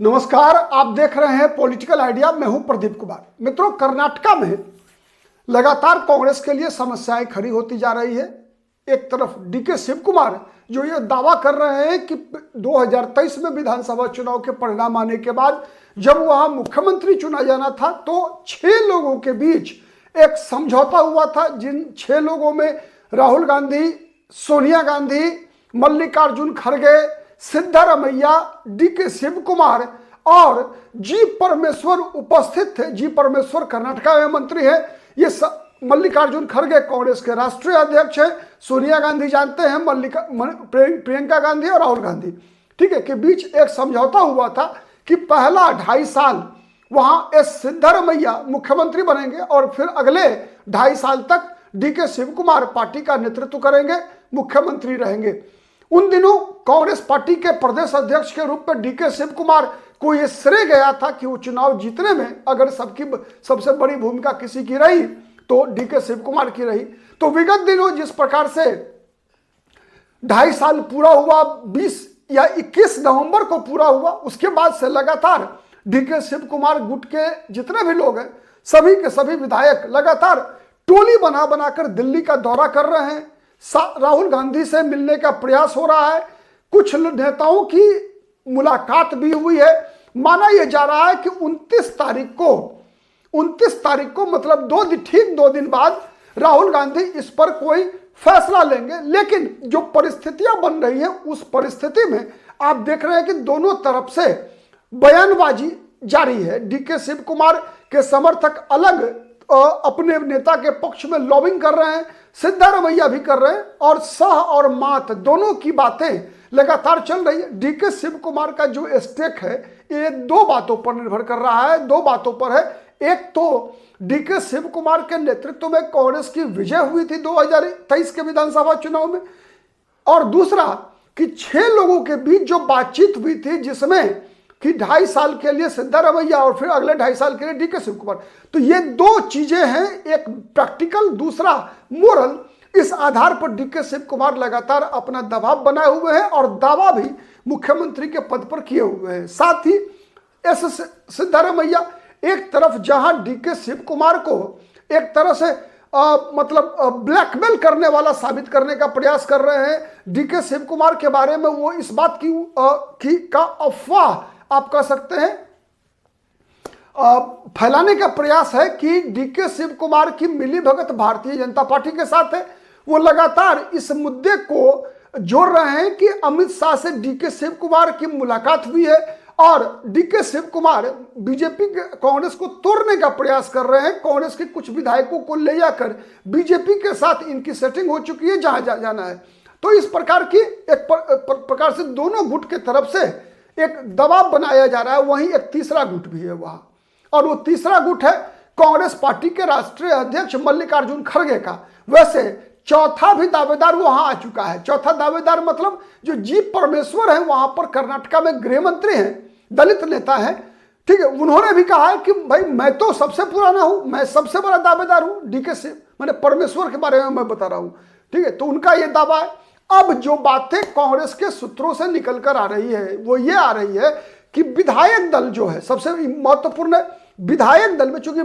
नमस्कार, आप देख रहे हैं पॉलिटिकल आइडिया। मैं हूं प्रदीप कुमार। मित्रों, कर्नाटका में लगातार कांग्रेस के लिए समस्याएं खड़ी होती जा रही है। एक तरफ डीके शिव कुमार जो ये दावा कर रहे हैं कि 2023 में विधानसभा चुनाव के परिणाम आने के बाद जब वहां मुख्यमंत्री चुना जाना था तो 6 लोगों के बीच एक समझौता हुआ था, जिन 6 लोगों में राहुल गांधी, सोनिया गांधी, मल्लिकार्जुन खड़गे, सिद्धारमैया, डीके शिव कुमार और जी परमेश्वर उपस्थित थे। जी परमेश्वर कर्नाटका में मंत्री है। ये मल्लिकार्जुन खड़गे कांग्रेस के राष्ट्रीय अध्यक्ष है। सोनिया गांधी जानते हैं, प्रियंका गांधी और राहुल गांधी, ठीक है, के बीच एक समझौता हुआ था कि पहला 2.5 साल वहां एस सिद्धारमैया मुख्यमंत्री बनेंगे और फिर अगले 2.5 साल तक डीके शिव कुमार पार्टी का नेतृत्व करेंगे, मुख्यमंत्री रहेंगे। उन दिनों कांग्रेस पार्टी के प्रदेश अध्यक्ष के रूप में डीके शिव कुमार को यह श्रेय गया था कि वो चुनाव जीतने में अगर सबसे बड़ी भूमिका किसी की रही तो डीके शिव कुमार की रही। तो विगत दिनों जिस प्रकार से 2.5 साल पूरा हुआ, 20 या 21 नवंबर को पूरा हुआ, उसके बाद से लगातार डीके शिव कुमार गुट के जितने भी लोग हैं, सभी के सभी विधायक लगातार टोली बना बनाकर दिल्ली का दौरा कर रहे हैं। राहुल गांधी से मिलने का प्रयास हो रहा है। कुछ नेताओं की मुलाकात भी हुई है। माना यह जा रहा है कि 29 तारीख को मतलब ठीक 2 दिन बाद राहुल गांधी इस पर कोई फैसला लेंगे। लेकिन जो परिस्थितियां बन रही है उस परिस्थिति में आप देख रहे हैं कि दोनों तरफ से बयानबाजी जारी है। डीके शिव कुमार के समर्थक अलग अपने नेता के पक्ष में लॉबिंग कर रहे हैं, सिद्धारमैया भी कर रहे हैं, और सह और मात दोनों की बातें लगातार चल रही है। डीके शिव कुमार का जो स्टेक है ये 2 बातों पर निर्भर कर रहा है, 2 बातों पर है। एक तो डीके शिव कुमार के नेतृत्व में कांग्रेस की विजय हुई थी 2023 के विधानसभा चुनाव में, और दूसरा कि 6 लोगों के बीच जो बातचीत हुई थी जिसमें कि 2.5 साल के लिए सिद्धारमैया और फिर अगले 2.5 साल के लिए डीके शिव कुमार। तो ये 2 चीजें हैं, एक प्रैक्टिकल, दूसरा मोरल। इस आधार पर डीके शिव कुमार लगातार अपना दबाव बनाए हुए हैं और दावा भी मुख्यमंत्री के पद पर किए हुए हैं। साथ ही एस सिद्धारमैया एक तरफ जहां डीके शिव कुमार को एक तरह से ब्लैकमेल करने वाला साबित करने का प्रयास कर रहे हैं। डीके शिव कुमार के बारे में वो इस बात का अफवाह आप कह सकते हैं फैलाने का प्रयास है कि डीके शिव कुमार की मिलीभगत भारतीय जनता पार्टी के साथ है। वो लगातार इस मुद्दे को जोड़ रहे हैं कि अमित शाह से डीके शिव कुमार की मुलाकात हुई है और डीके शिव कुमार बीजेपी कांग्रेस को तोड़ने का प्रयास कर रहे हैं। कांग्रेस के कुछ विधायकों को ले जाकर बीजेपी के साथ इनकी सेटिंग हो चुकी है, जहां जाना है। तो इस प्रकार की एक प्रकार से दोनों गुट के तरफ से एक दबाव बनाया जा रहा है। वहीं एक तीसरा गुट भी है वहां, और वो तीसरा गुट है कांग्रेस पार्टी के राष्ट्रीय अध्यक्ष मल्लिकार्जुन खड़गे का। वैसे चौथा भी दावेदार वहां आ चुका है। चौथा दावेदार मतलब जो जी परमेश्वर है, वहां पर कर्नाटका में गृह मंत्री हैं, दलित नेता है, ठीक है। उन्होंने भी कहा है कि भाई मैं तो सबसे पुराना हूं, मैं सबसे बड़ा दावेदार हूं, डीके से मैंने परमेश्वर के बारे में मैं बता रहा हूं, ठीक है। तो उनका यह दावा है। अब जो बातें कांग्रेस के सूत्रों से निकल कर आ रही है वो ये आ रही है कि विधायक दल जो है सबसे महत्वपूर्ण है। विधायक दल में चूंकि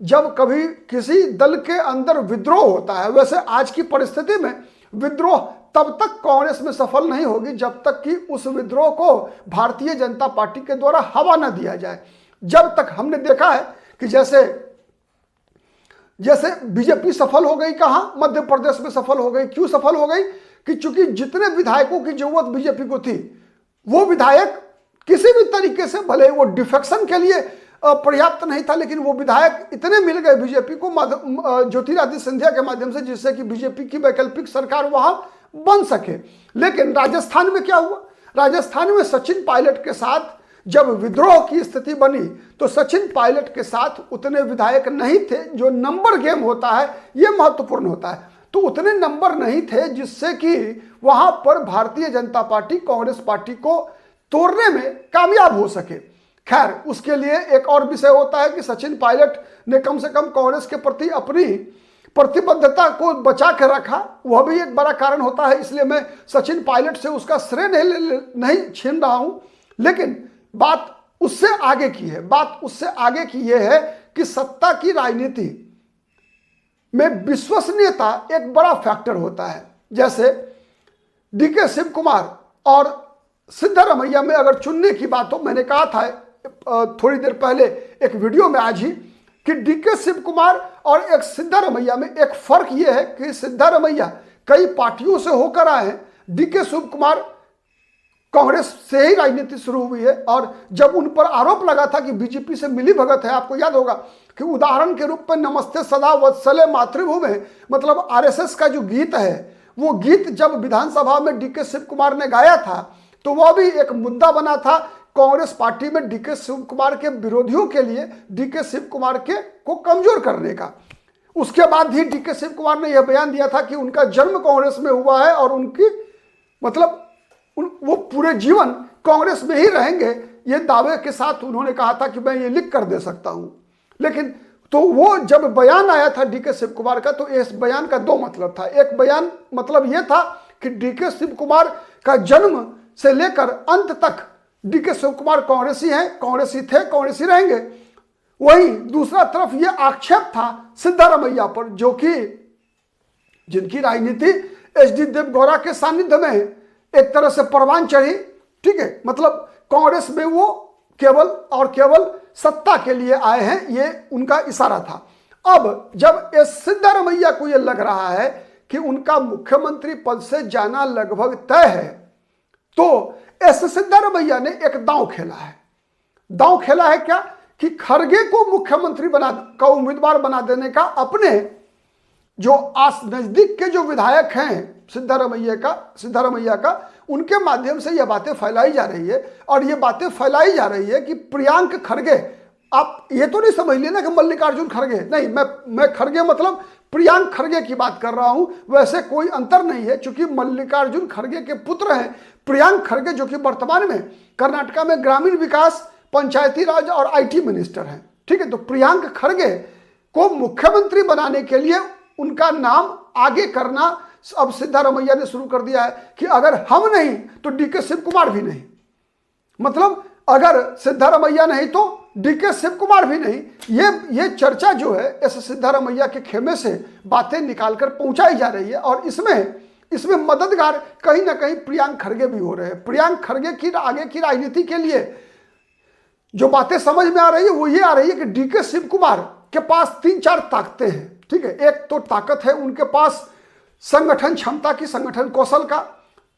जब कभी किसी दल के अंदर विद्रोह होता है, वैसे आज की परिस्थिति में विद्रोह तब तक कांग्रेस में सफल नहीं होगी जब तक कि उस विद्रोह को भारतीय जनता पार्टी के द्वारा हवा न दिया जाए। जब तक हमने देखा है कि जैसे बीजेपी सफल हो गई, कहां मध्य प्रदेश में सफल हो गई। क्यों सफल हो गई? कि चूंकि जितने विधायकों की जरूरत बीजेपी को थी वो विधायक किसी भी तरीके से, भले वो डिफेक्शन के लिए पर्याप्त नहीं था, लेकिन वो विधायक इतने मिल गए बीजेपी को ज्योतिरादित्य सिंधिया के माध्यम से, जिससे कि बीजेपी की वैकल्पिक सरकार वहां बन सके। लेकिन राजस्थान में क्या हुआ? राजस्थान में सचिन पायलट के साथ जब विद्रोह की स्थिति बनी तो सचिन पायलट के साथ उतने विधायक नहीं थे। जो नंबर गेम होता है ये महत्वपूर्ण होता है, तो उतने नंबर नहीं थे जिससे कि वहां पर भारतीय जनता पार्टी कांग्रेस पार्टी को तोड़ने में कामयाब हो सके। खैर, उसके लिए एक और विषय होता है कि सचिन पायलट ने कम से कम कांग्रेस के प्रति अपनी प्रतिबद्धता को बचा के रखा, वह भी एक बड़ा कारण होता है। इसलिए मैं सचिन पायलट से उसका श्रेय नहीं छीन रहा हूं, लेकिन बात उससे आगे की है, बात उससे आगे की यह है कि सत्ता की राजनीति में विश्वसनीयता एक बड़ा फैक्टर होता है। जैसे डीके शिव कुमार और सिद्धारमैया में अगर चुनने की बात हो, मैंने कहा था थोड़ी देर पहले एक वीडियो में आज ही कि डीके शिव कुमार और एक सिद्धारमैया में एक फर्क यह है कि सिद्धारमैया कई पार्टियों से होकर आए हैं, डीके शिव कुमार कांग्रेस से ही राजनीति शुरू हुई है। और जब उन पर आरोप लगा था कि बीजेपी से मिली भगत है, आपको याद होगा कि उदाहरण के रूप में नमस्ते सदा वत्सले मातृभूमि मतलब आरएसएस का जो गीत है, वो गीत जब विधानसभा में डीके शिव कुमार ने गाया था तो वह भी एक मुद्दा बना था कांग्रेस पार्टी में डीके शिव कुमार के विरोधियों के लिए, डीके शिव कुमार को कमजोर करने का। उसके बाद ही डीके शिव कुमार ने यह बयान दिया था कि उनका जन्म कांग्रेस में हुआ है और उनकी मतलब वो पूरे जीवन कांग्रेस में ही रहेंगे, ये दावे के साथ उन्होंने कहा था कि मैं ये लिख कर दे सकता हूं। लेकिन तो वो जब बयान आया था डीके शिव कुमार का, तो इस बयान का दो मतलब था। एक बयान मतलब ये था कि डीके शिव कुमार का जन्म से लेकर अंत तक डीके शिव कुमार कांग्रेसी हैं, कांग्रेसी थे, कांग्रेसी रहेंगे। वही दूसरा तरफ ये आक्षेप था सिद्धारमैया पर, जो कि जिनकी राजनीति एचडी देवगौड़ा के सानिध्य में है, एक तरह से परवान चढ़ी, ठीक है। मतलब कांग्रेस में वो केवल और केवल सत्ता के लिए आए हैं, ये उनका इशारा था। अब जब एस सिद्धारमैया को ये लग रहा है कि उनका मुख्यमंत्री पद से जाना लगभग तय है, तो एस सिद्धारमैया ने एक दांव खेला है। दांव खेला है क्या कि खड़गे को मुख्यमंत्री का उम्मीदवार बना देने का, अपने जो नजदीक के जो विधायक हैं सिद्धारमैया का उनके माध्यम से यह बातें फैलाई जा रही है। और ये बातें फैलाई जा रही है कि प्रियंक खड़गे, आप ये तो नहीं समझ लेना कि मल्लिकार्जुन खड़गे, नहीं, मैं खड़गे मतलब प्रियंक खड़गे की बात कर रहा हूं। वैसे कोई अंतर नहीं है, क्योंकि मल्लिकार्जुन खड़गे के पुत्र हैं प्रियंक खड़गे, जो कि वर्तमान में कर्नाटका में ग्रामीण विकास, पंचायती राज और आईटी मिनिस्टर हैं, ठीक है। तो प्रियंक खड़गे को मुख्यमंत्री बनाने के लिए उनका नाम आगे करना अब सिद्धारमैया ने शुरू कर दिया है कि अगर हम नहीं तो डीके शिव कुमार भी नहीं। मतलब अगर सिद्धारमैया नहीं तो डीके शिव कुमार भी नहीं। ये चर्चा जो है इस सिद्धारमैया के खेमे से बातें निकालकर पहुंचाई जा रही है, और इसमें मददगार कहीं ना कहीं प्रियंक खड़गे भी हो रहे हैं। प्रियंक खड़गे की आगे की राजनीति के लिए जो बातें समझ में आ रही है वो ये आ रही है कि डीके शिव कुमार के पास 3-4 ताकतें हैं, ठीक है। एक तो ताकत है उनके पास संगठन क्षमता की, संगठन कौशल का।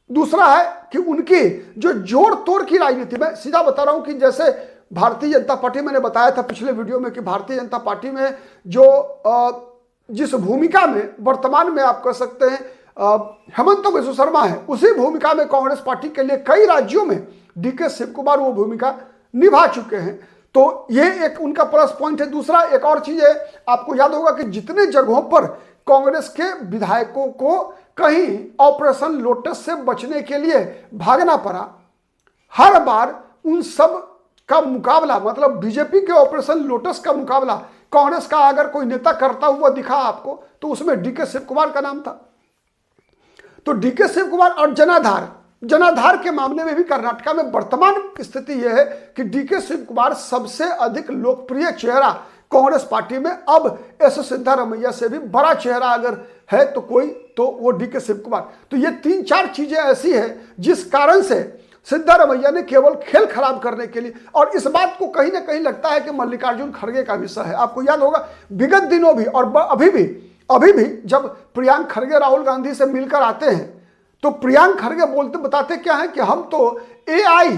दूसरा है कि उनकी जो जोड़ तोड़ की राजनीति में, सीधा बता रहा हूं कि जैसे भारतीय जनता पार्टी, मैंने बताया था पिछले वीडियो में कि भारतीय जनता पार्टी में जो जिस भूमिका में वर्तमान में आप कह सकते हैं हेमंत बिस्व शर्मा है, उसी भूमिका में कांग्रेस पार्टी के लिए कई राज्यों में डीके शिव कुमार वो भूमिका निभा चुके हैं। तो ये एक उनका प्लस पॉइंट है। दूसरा एक और चीज है, आपको याद होगा कि जितने जगहों पर कांग्रेस के विधायकों को कहीं ऑपरेशन लोटस से बचने के लिए भागना पड़ा, हर बार उन सब का मुकाबला, मतलब बीजेपी के ऑपरेशन लोटस का मुकाबला कांग्रेस का अगर कोई नेता करता हुआ दिखा आपको, तो उसमें डीके शिव कुमार का नाम था। तो डीके शिव कुमार और जनाधार के मामले में भी कर्नाटका में वर्तमान स्थिति यह है कि डीके शिव कुमार सबसे अधिक लोकप्रिय चेहरा कांग्रेस पार्टी में। अब एस सिद्धारमैया से भी बड़ा चेहरा अगर है तो कोई, तो वो डीके शिव कुमार। तो ये 3-4 चीजें ऐसी है जिस कारण से सिद्धारमैया ने केवल खेल खराब करने के लिए, और इस बात को कहीं ना कहीं लगता है कि मल्लिकार्जुन खड़गे का विषय है। आपको याद होगा विगत दिनों भी और अभी भी जब प्रियंक खड़गे राहुल गांधी से मिलकर आते हैं तो प्रियंक खड़गे बताते क्या है कि हम तो एआई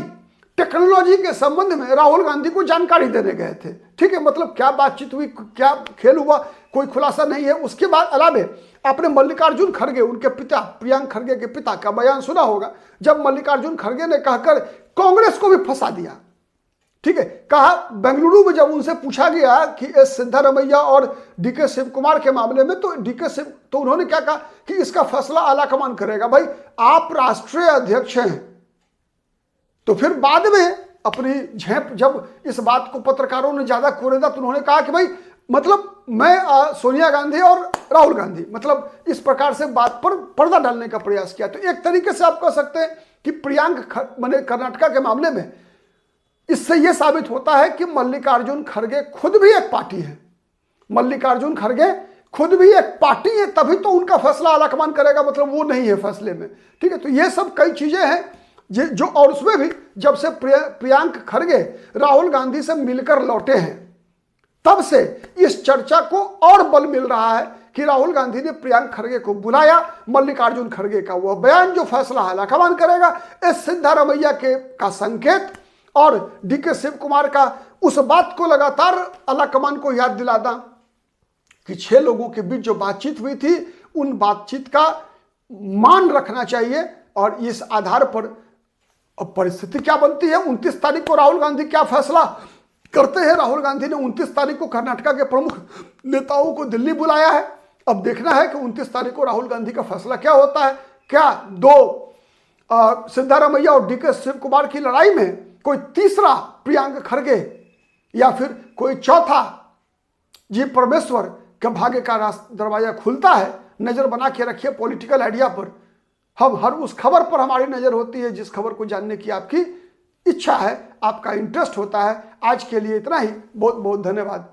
टेक्नोलॉजी के संबंध में राहुल गांधी को जानकारी देने गए थे, ठीक है। मतलब क्या बातचीत हुई, क्या खेल हुआ, कोई खुलासा नहीं है। उसके बाद अलावे आपने मल्लिकार्जुन खड़गे, उनके पिता प्रियंक खड़गे के पिता का बयान सुना होगा, जब मल्लिकार्जुन खड़गे ने कहकर कांग्रेस को भी फंसा दिया, ठीक है। कहा बेंगलुरु में जब उनसे पूछा गया कि एस सिद्धारमैया और डीके शिव कुमार के मामले में, तो उन्होंने क्या कहा कि इसका फैसला आलाकमान करेगा। भाई आप राष्ट्रीय अध्यक्ष हैं, तो फिर बाद में अपनी झेप जब इस बात को पत्रकारों ने ज्यादा कोरेदा, तो उन्होंने कहा कि भाई मतलब मैं सोनिया गांधी और राहुल गांधी, मतलब इस प्रकार से बात पर पर्दा डालने का प्रयास किया। तो एक तरीके से आप कह सकते हैं कि प्रियंक मैंने कर्नाटका के मामले में इससे यह साबित होता है कि मल्लिकार्जुन खड़गे खुद भी एक पार्टी है। मल्लिकार्जुन खड़गे खुद भी एक पार्टी है, तभी तो उनका फैसला आलाकमान करेगा, मतलब वो नहीं है फैसले में। ठीक है, तो ये सब कई चीजें हैं जो, और उसमें भी जब से प्रियंक खड़गे राहुल गांधी से मिलकर लौटे हैं, तब से इस चर्चा को और बल मिल रहा है कि राहुल गांधी ने प्रियंक खड़गे को बुलाया। मल्लिकार्जुन खड़गे का वह बयान जो फैसला आलाकमान करेगा, इस सिद्धारमैया का संकेत और डीके शिव कुमार का उस बात को लगातार आलाकमान को याद दिलाना कि 6 लोगों के बीच जो बातचीत हुई थी, उन बातचीत का मान रखना चाहिए। और इस आधार पर अब परिस्थिति क्या बनती है, 29 तारीख को राहुल गांधी क्या फैसला करते हैं। राहुल गांधी ने 29 तारीख को कर्नाटका के प्रमुख नेताओं को दिल्ली बुलाया है। अब देखना है कि 29 तारीख को राहुल गांधी का फैसला क्या होता है। क्या सिद्धारमैया और डीके शिव कुमार की लड़ाई में कोई तीसरा प्रियंक खड़गे या फिर कोई चौथा जी परमेश्वर के भाग्य का दरवाजा खुलता है। नजर बना के रखिए पॉलिटिकल आइडिया पर। हम हर उस खबर पर हमारी नजर होती है जिस खबर को जानने की आपकी इच्छा है, आपका इंटरेस्ट होता है। आज के लिए इतना ही, बहुत बहुत धन्यवाद।